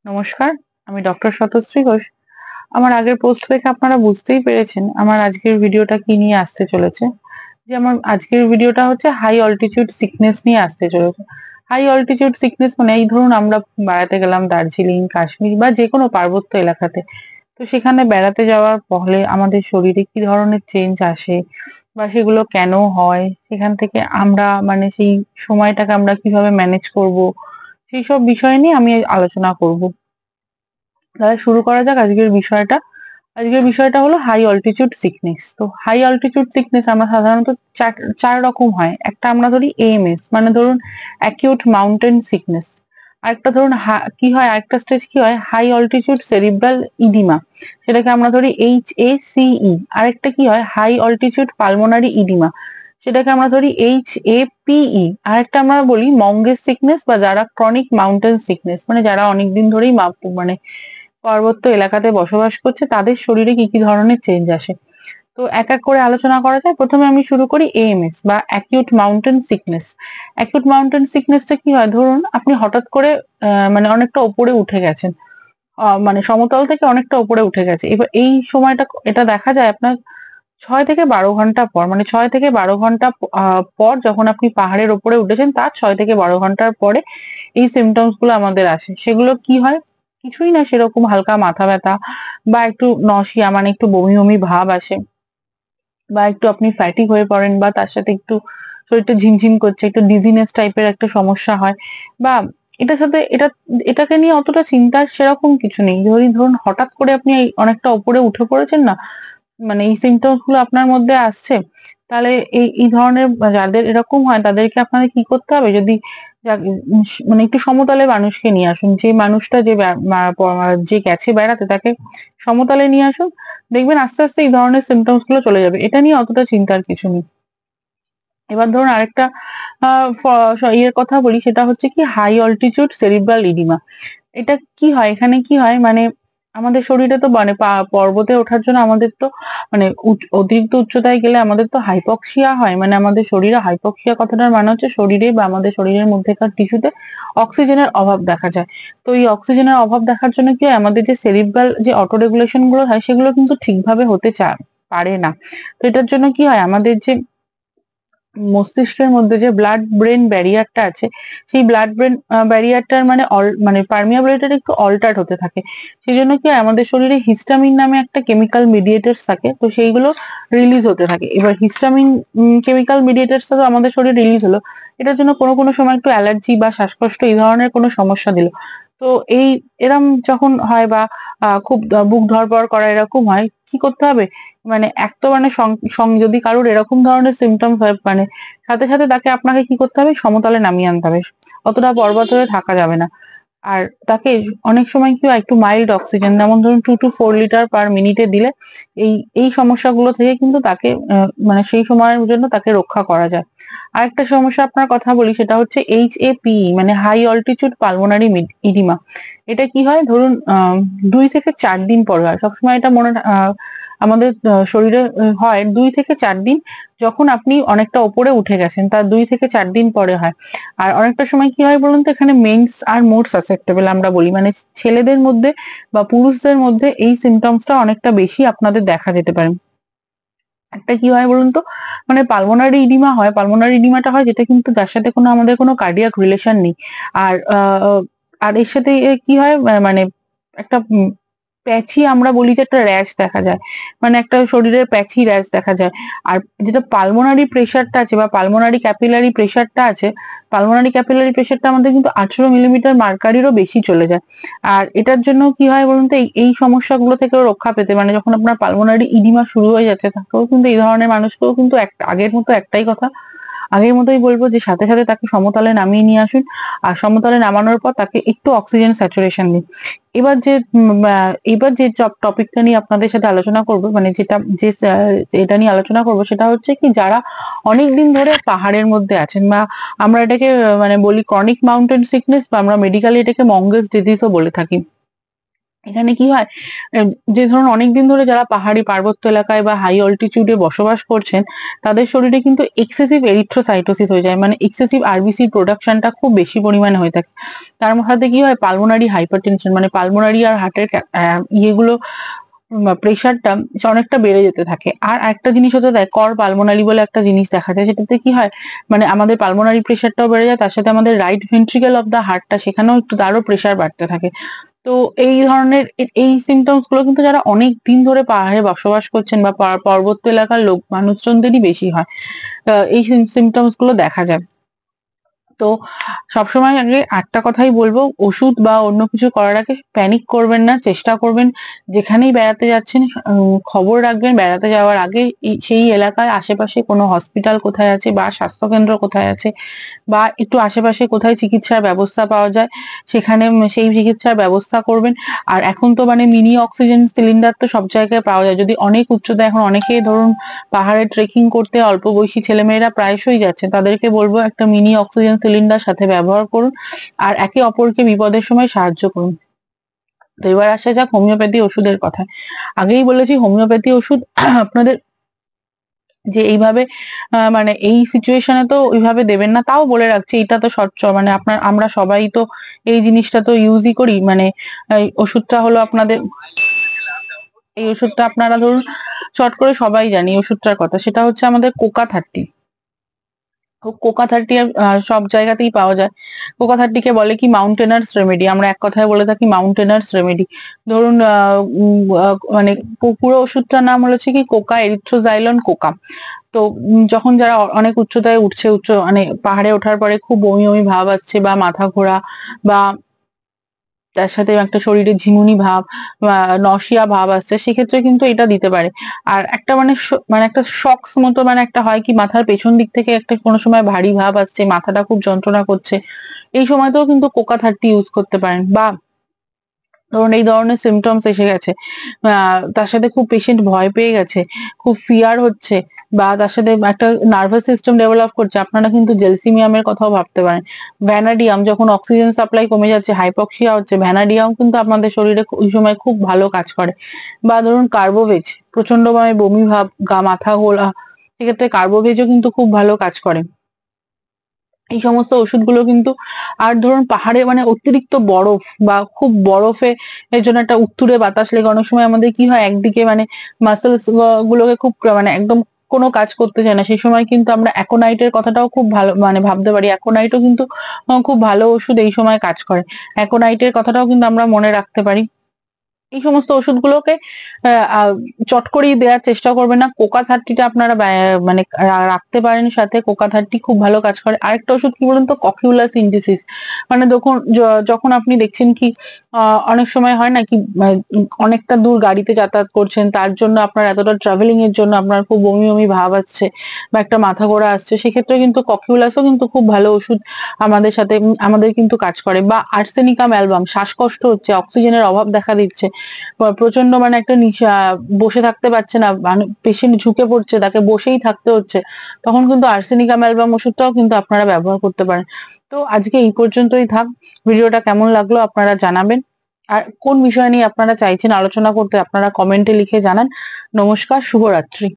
নমস্কার, আমি ডক্টর শতশ্রী ঘোষ। আমার আগের পোস্ট থেকে আপনারা বুঝতেই পেরেছেন আমার আজকের ভিডিওটা কি নিয়ে আসতে চলেছে। যে আমার আজকের ভিডিওটা হচ্ছে হাই অল্টিটিউড সিকনেস নিয়ে আসতে চলেছে। হাই অল্টিটিউড সিকনেস মানে এই ধরুন আমরা বেড়াতে গেলাম দার্জিলিং, কাশ্মীর বা যে কোনো পার্বত্য এলাকাতে। তো সেখানে বেড়াতে যাওয়ার ফলে আমাদের শরীরে কি ধরনের চেঞ্জ আসে বা সেগুলো কেন হয়, সেখান থেকে আমরা মানে সেই সময়টাকে আমরা কিভাবে ম্যানেজ করব, সেই সব বিষয় নিয়ে আমি আলোচনা করব। তাহলে শুরু করা যাক আজকের বিষয়টা। আজকের বিষয়টা হলো হাই অল্টিটিউড সিকনেস। তো হাই অল্টিটিউড সিকনেস আমরা সাধারণত চার চার রকম হয়। একটা আমরা ধরি এএমএস, মানে ধরুন অ্যাকিউট মাউন্টেন সিকনেস। আরেকটা ধরুন কি হয়, আরেকটা স্টেজ কি হয়, হাই অল্টিটিউড সেরিব্রাল ইডিমা, সেটাকে আমরা ধরি HACE। আরেকটা কি হয়, হাই অল্টিটিউড পালমোনারি ইডিমা, সেটাকে আমরা ধরি HAPE। আরেকটা আমরা বলি মঙ্গেস সিকনেস বা যারা ক্রনিক মাউন্টেন সিকনেস, মানে যারা অনেকদিন ধরেই মানে পার্বত্য এলাকাতে বসবাস করছে তাদের শরীরে কি কি ধরনের চেঞ্জ আসে। তো এক এক করে আলোচনা করা যায়। প্রথমে আমি শুরু করি এএমএস বা acute mountain sickness. Acute mountain সিকনেসটা কি হয়, ধরুন আপনি হঠাৎ করে মানে অনেকটা উপরে উঠে গেছেন, মানে সমতল থেকে অনেকটা উপরে উঠে গেছে। এবার এই সময়টা এটা দেখা যায় আপনার 6 থেকে 12 ঘন্টা পর, মানে 6 থেকে 12 ঘন্টা পর যখন আপনি পাহাড়ের উপরে উঠেছেন তার 6 থেকে 12 ঘন্টার পরে এই সিমটমস গুলো আমাদের আসে। সেগুলো কি হয়, কিছুই না, সেরকম হালকা মাথা ব্যথা বা একটু নসিয়া মানে একটু বমি বমি ভাব আসে, বা একটু আপনি ফ্যাটিক হয়ে পড়েন, বা তার সাথে একটু শরীরটা ঝিমঝিম করছে, একটু ডিজিনেস টাইপের একটা সমস্যা হয়। বা এটার সাথে এটাকে নিয়ে অতটা চিন্তার সেরকম কিছু নেই। ধরুন হঠাৎ করে আপনি অনেকটা উপরে উঠে পড়েছেন না, মানে এই সিমটমস গুলো আপনার মধ্যে আসছে, তাহলে এই ধরনের যাদের এরকম হয় তাদেরকে আপনাদের কি করতে হবে, যদি মানে একটু সমতলে মানুষকে নিয়ে আসুন। যে মানুষটা যে গেছে বেড়াতে তাকে সমতলে নিয়ে আসুন, দেখবেন আস্তে আস্তে এই ধরনের সিমটমস গুলো চলে যাবে। এটা নিয়ে অতটা চিন্তার কিছু নেই। এবার ধরুন আরেকটা ইয়ের কথা বলি, সেটা হচ্ছে কি হাই অল্টিটিউড সেরিব্রাল ইডিমা। এটা কি হয়, এখানে কি হয়, মানে আমাদের শরীরে তো মানে পর্বতে ওঠার জন্য আমাদের তো মানে অতিরিক্ত উচ্চতায় গেলে আমাদের তো হাইপক্সিয়া হয়, মানে আমাদের শরীরে হাইপক্সিয়া কথাটার মানে হচ্ছে শরীরে বা আমাদের শরীরের মধ্যেকার টিস্যুতে অক্সিজেনের অভাব দেখা যায়। তো এই অক্সিজেনের অভাব দেখার জন্য কি হয়, আমাদের যে সেরিব্রাল যে অটো রেগুলেশন গুলো হয় সেগুলো কিন্তু ঠিকভাবে হতে পারে না। তো এটার জন্য কি হয়, আমাদের যে মস্তিষ্কের মধ্যে যে ব্লাড ব্রেন ব্যারিয়ারটা আছে, সেই ব্লাড ব্রেন ব্যারিয়ারটার মানে মানে পারমিয়াবিলিটিটা একটু অল্টার্ড হতে থাকে। সেই জন্য কি হয়, আমাদের শরীরে হিস্টামিন নামে একটা কেমিক্যাল মিডিয়েটরস থাকে, তো সেইগুলো রিলিজ হতে থাকে। এবার হিস্টামিন কেমিক্যাল মিডিয়েটরস তো আমাদের শরীরে রিলিজ হলো, এটার জন্য কোনো কোনো সময় একটু অ্যালার্জি বা শ্বাসকষ্ট এই ধরনের কোনো সমস্যা দিল। তো এই এরম যখন হয় বা খুব বুক ধড়ফড় করা এরকম হয়, কি করতে হবে, মানে এক তো মানে যদি কারোর এরকম ধরনের সিমটমস হয়, মানে সাথে সাথে তাকে আপনাকে কি করতে হবে, সমতলে নামিয়ে আনতে হবে। অতটা পর্বত হয়ে থাকা যাবে না। আর তাকে অনেক সময় কি হয়, একটু মাইল্ড অক্সিজেন, যেমন ধরুন 2 to 4 লিটার পার মিনিটে দিলে এই এই সমস্যাগুলো থেকে কিন্তু তাকে মানে সেই সময়ের জন্য তাকে রক্ষা করা যায়। আরেকটা সমস্যা আপনার কথা বলি, সেটা হচ্ছে HAPE, মানে হাই অল্টিটিউড পালমোনারি ইডিমা। এটা কি হয়, ধরুন 2 থেকে 4 দিন পরে হয়। সবসময় এটা আমাদের শরীরে হয় 2 থেকে 4 দিন, যখন আপনি অনেকটা ওপরে উঠে গেছেন তার 2 থেকে 4 দিন পরে হয়। আর অনেকটা সময় কি হয় বলুন তো, এখানে মেন্স আর মোর সাসেপ্টেবল আমরা বলি, মানে ছেলেদের মধ্যে বা পুরুষদের মধ্যে এই সিমটমসটা অনেকটা বেশি আপনাদের দেখা যেতে পারে। একটা কি হয় বলুন তো, মানে পালমোনারি ইডিমা হয়, পালমোনারি ইডিমাটা হয় যেটা কিন্তু যার সাথে কোনো আমাদের কোনো কার্ডিয়াক রিলেশন নেই। আর আর এর সাথে কি হয়, মানে একটা প্যাচি আমরা বলি যে একটা র্যাশ দেখা যায়, মানে একটা শরীরের প্যাচি র্যাশ দেখা যায়। আর যেটা পালমোনারি প্রেশারটা আছে বা পালমোনারি ক্যাপিলারি প্রেশারটা আছে, পালমোনারি ক্যাপিলারি প্রেশারটা আমাদের কিন্তু 18 মিলিমিটার মার্কারিরও বেশি চলে যায়। আর এটার জন্য কি হয় বলুন তো, এই সমস্যাগুলো থেকেও রক্ষা পেতে, মানে যখন আপনার পালমোনারি ইডিমা শুরু হয়ে যাচ্ছে তাকেও কিন্তু এই ধরনের মানুষকেও কিন্তু একটা আগের মতো একটাই কথা, আগের মতোই বলবো যে সাথে সাথে তাকে সমতলে নামিয়ে নিয়ে আসুন। আর সমতলে নামানোর পর তাকে একটু অক্সিজেন স্যাচুরেশন দিন। এবার যে এবার যে টপিকটা নিয়ে আপনাদের সাথে আলোচনা করবো, মানে এটা নিয়ে আলোচনা করবো, সেটা হচ্ছে কি যারা অনেকদিন ধরে পাহাড়ের মধ্যে আছেন, বা আমরা এটাকে মানে বলি ক্রনিক মাউন্টেন সিকনেস, বা আমরা মেডিকেলি এটাকে মঙ্গেস ডিজিজও বলে থাকি। এখানে কি হয়, যে ধরুন অনেকদিন ধরে যারা পাহাড়ি পার্বত্য এলাকায় বা হাই অল্টিটিউডে বসবাস করছেন, তাদের শরীরে কিন্তু এক্সেসিভ এরিথ্রোসাইটোসিস হয়ে যায়, মানে এক্সেসিভ আরবিসি প্রোডাকশনটা খুব বেশি পরিমাণে হয়ে থাকে। তার সাথে কি হয়, পালমোনারি হাইপারটেনশন, মানে পালমোনারি আর হার্টের ইয়েগুলো প্রেশারটা অনেকটা বেড়ে যেতে থাকে। আর একটা জিনিস হতে দেয়, কর পালমোনারি বলে একটা জিনিস দেখা যায়, সেটাতে কি হয়, মানে আমাদের পালমোনারি প্রেশারটাও বেড়ে যায়, তার সাথে আমাদের রাইট ভেন্ট্রিকল অফ দ্য হার্টটা সেখানেও একটু তারও প্রেশার বাড়তে থাকে। তো এই ধরনের এই সিমটমস গুলো কিন্তু যারা অনেক দিন ধরে পাহাড়ে বসবাস করছেন বা পর্বত্য এলাকার লোক মানুষজনদেরই বেশি হয়, এই সিমটমস গুলো দেখা যায়। তো সবসময় আগে একটা কথাই বলবো, ওষুধ বা অন্য কিছু করার আগে প্যানিক করবেন না, চেষ্টা করবেন যেখানেই বেড়াতে যাচ্ছেন খবর রাখবেন বেড়াতে যাওয়ার আগে সেই এলাকায় আশেপাশে কোনো হসপিটাল কোথায় আছে বা স্বাস্থ্যকেন্দ্র কোথায় আছে, বা একটু আশেপাশে কোথায় চিকিৎসার ব্যবস্থা পাওয়া যায় সেখানে সেই চিকিৎসার ব্যবস্থা করবেন। আর এখন তো মানে মিনি অক্সিজেন সিলিন্ডার তো সব জায়গায় পাওয়া যায়, যদি অনেক উচ্চতা, এখন অনেকেই ধরুন পাহাড়ে ট্রেকিং করতে অল্প বয়সী ছেলেমেয়েরা প্রায়শই যাচ্ছে, তাদেরকে বলবো একটা মিনি অক্সিজেন সিলিন্ডার সাথে ব্যবহার করুন আর একে অপরকে বিপদের সময় সাহায্য করুন। তো এবার আসা যাক হোমিওপ্যাথি ওষুধের কথায়। আগেই বলেছি হোমিওপ্যাথি ওষুধ আপনাদের যে এইভাবে মানে এই সিচুয়েশনে তো ওইভাবে দেবেন না, তাও বলে রাখছি এটা তো মানে আমরা সবাই তো এই জিনিসটা তো ইউজই করি, মানে এই ওষুধটা হলো আপনাদের, এই ওষুধটা আপনারা ধরুন শর্ট করে সবাই জানি ওষুধটার কথা, সেটা হচ্ছে আমাদের কোকা 30। কোকা 30 সব জায়গাতেই পাওয়া যায়। কোকা 30 কে বলে কি মাউন্টেনার্স রেমেডি, আমরা এক কথায় বলে থাকি মাউন্টেনার্স রেমেডি। ধরুন মানে পুরো ওষুধটার নাম হচ্ছে কি কোকা এরিথ্রোজাইলন কোকা। তো যখন যারা অনেক উচ্চতায় উঠছে, মানে পাহাড়ে ওঠার পরে খুব বমি বমি ভাব আসছে বা মাথা ঘোরা বা তার সাথে একটা শরীরে ঝিমুনি ভাব বা নসিয়া ভাব আসছে, সেক্ষেত্রে কিন্তু এটা দিতে পারে। আর একটা মানে মানে একটা শক্স মতো, মানে একটা হয় কি মাথার পেছন দিক থেকে একটা কোনো সময় ভারী ভাব আসছে, মাথাটা খুব যন্ত্রণা করছে, এই সময়তেও কিন্তু কোকা 30 ইউজ করতে পারেন। বা ধরুন এই ধরনের সিমটমস এসে গেছে, তার সাথে খুব পেশেন্ট ভয় পেয়ে গেছে, খুব ফিয়ার হচ্ছে, বা তার সাথে একটা নার্ভাস সিস্টেম ডেভেলপ করছে, আপনারা কিন্তু জেলসিমিয়ামের কথাও ভাবতে পারেন। ভ্যানাডিয়াম, যখন অক্সিজেন সাপ্লাই কমে যাচ্ছে, হাইপক্সিয়া হচ্ছে, ভ্যানাডিয়াম কিন্তু আপনাদের শরীরে ওই সময় খুব ভালো কাজ করে। বা ধরুন কার্বোভেজ, প্রচন্ড বমি ভাব, মাথা ঘোলা, সেক্ষেত্রে কার্বোভেজও কিন্তু খুব ভালো কাজ করে। এই সমস্ত ওষুধগুলো কিন্তু, আর ধরুন পাহাড়ে মানে অতিরিক্ত বরফ বা খুব বরফে এর জন্য একটা উত্তুরে বাতাস লেগে অনেক সময় আমাদের কি হয়, একদিকে মানে মাসেলস গুলোকে খুব মানে একদম কোনো কাজ করতে চায় না, সেই সময় কিন্তু আমরা অ্যাকোনাইটের কথাটাও খুব ভালো মানে ভাবতে পারি। অ্যাকোনাইটও কিন্তু খুব ভালো ওষুধ, এই সময় কাজ করে। অ্যাকোনাইটের কথাটাও কিন্তু আমরা মনে রাখতে পারি। এই সমস্ত ওষুধগুলোকে চট করেই দেওয়ার চেষ্টা করবেন না। কোকা 30টা আপনারা মানে রাখতে পারেন সাথে, কোকা 30 খুব ভালো কাজ করে। আরেকটা ওষুধ কি বলুন তো, ককিউলাস ইন্ডিসিস, মানে দেখুন যখন আপনি দেখছেন কি অনেক সময় হয় না কি, অনেকটা দূর গাড়িতে যাতায়াত করছেন, তার জন্য আপনার এতটা ট্রাভেলিং এর জন্য আপনার খুব বমি বমি ভাব আসছে বা একটা মাথা ঘোরা আসছে, সেক্ষেত্রে কিন্তু ককিউলাসও কিন্তু খুব ভালো ওষুধ আমাদের সাথে আমাদের কিন্তু কাজ করে। বা আর্সেনিকাম অ্যালবাম, শ্বাসকষ্ট হচ্ছে, অক্সিজেনের অভাব দেখা দিচ্ছে, প্রচন্ড মানে একটা বসে থাকতে পারছে না, পেশেন্ট ঝুঁকে পড়ছে, তাকে বসেই থাকতে হচ্ছে, তখন কিন্তু আর্সেনিকাম অ্যালবাম ওষুধটাও কিন্তু আপনারা ব্যবহার করতে পারেন। তো আজকে এই পর্যন্তই থাক। ভিডিওটা কেমন লাগলো আপনারা জানাবেন, আর কোন বিষয় নিয়ে আপনারা চাইছেন আলোচনা করতে আপনারা কমেন্টে লিখে জানান। নমস্কার, শুভরাত্রি।